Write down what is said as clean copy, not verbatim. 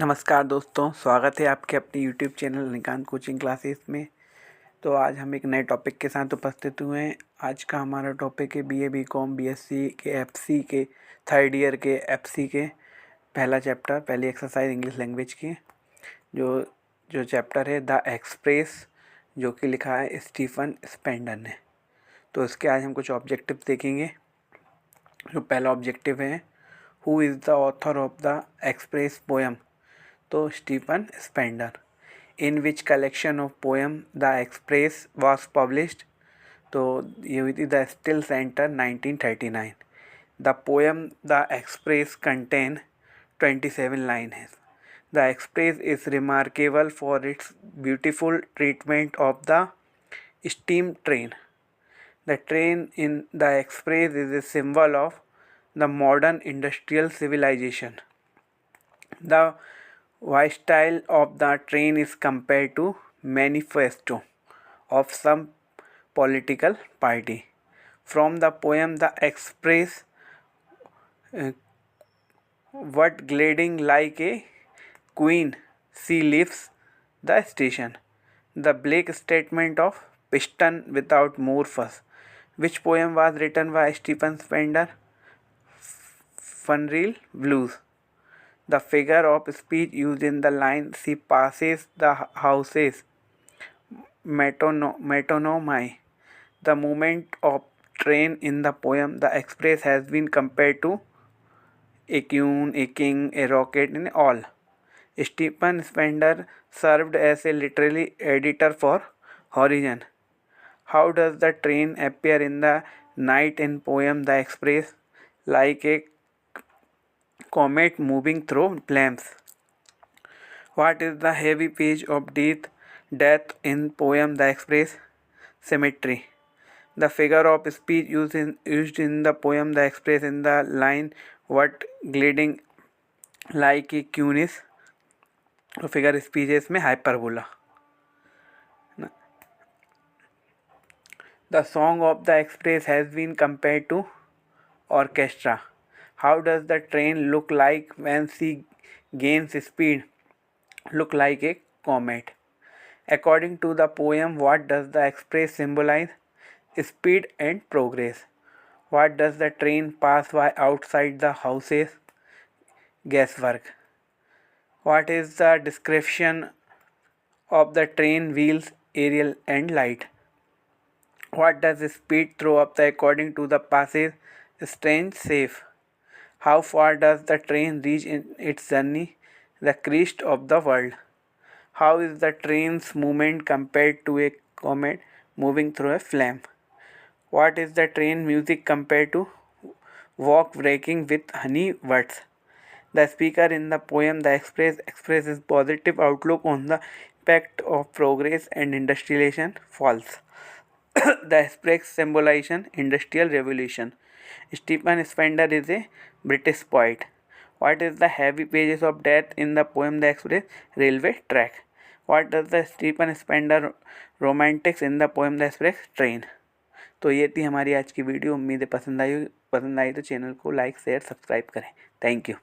नमस्कार दोस्तों, स्वागत है आपके अपने YouTube चैनल निकांत कोचिंग क्लासेस में। तो आज हम एक नए टॉपिक के साथ उपस्थित हुए हैं। आज का हमारा टॉपिक है BA BCom BSc के FC के थर्ड ईयर के FC के पहला चैप्टर, पहली एक्सरसाइज इंग्लिश लैंग्वेज की। जो चैप्टर है द एक्सप्रेस, जो कि लिखा है स्टीफन स्पेंडर ने। तो इसके आज हम कुछ ऑब्जेक्टिव देखेंगे। जो पहला ऑब्जेक्टिव है, who is the author of the express poem. तो Stephen Spender. In which collection of poem the express was published. तो ये हुई थी the still centre 1939। The poem the express contain 27 lines. The express is remarkable for its beautiful treatment of the steam train. The train in the express is a symbol of the modern industrial civilization. The style of the train is compared to manifesto of some political party. From the poem The Express, what gliding like a queen she leaves the station. The bleak statement of piston without more fuss. Which poem was written by Stephen Spender? Funreal Blues. The figure of speech used in the line she passes the houses. Metonymy. The movement of train in the poem The Express has been compared to a queen, a king, a rocket, and all. Stephen Spender served as a literary editor for Horizon. How does the train appear in the night in poem The Express? Like a comet moving through flames. What is the heavy page of death in poem The Express? Cemetery. The figure of speech used in the poem The Express in the line what gliding like a cunis. Figure speeches में hyperbola. The song of the express has been compared to orchestra. How does the train look like when she gains speed? Look like a comet. According to the poem, what does the express symbolize? Speed and progress. What does the train pass by outside the houses? Guesswork. What is the description of the train wheels, aerial and light? What does speed throw up according to the passage? Strange safe. How far does the train reach in its journey? The crest of the world. How is the train's movement compared to a comet moving through a flame? What is the train music compared to walk breaking with honey words? The speaker in the poem The Express expresses positive outlook on the impact of progress and industrialization. False. The express symbolization industrial revolution. Stephen Spender is a British poet. What is the heavy pages of death in the poem The Express? Railway track. What does the Stephen Spender romantics in the poem The Express? Train. तो ये थी हमारी आज की video. उम्मीद है पसंद आई तो चैनल को लाइक शेयर सब्सक्राइब करें। Thank you.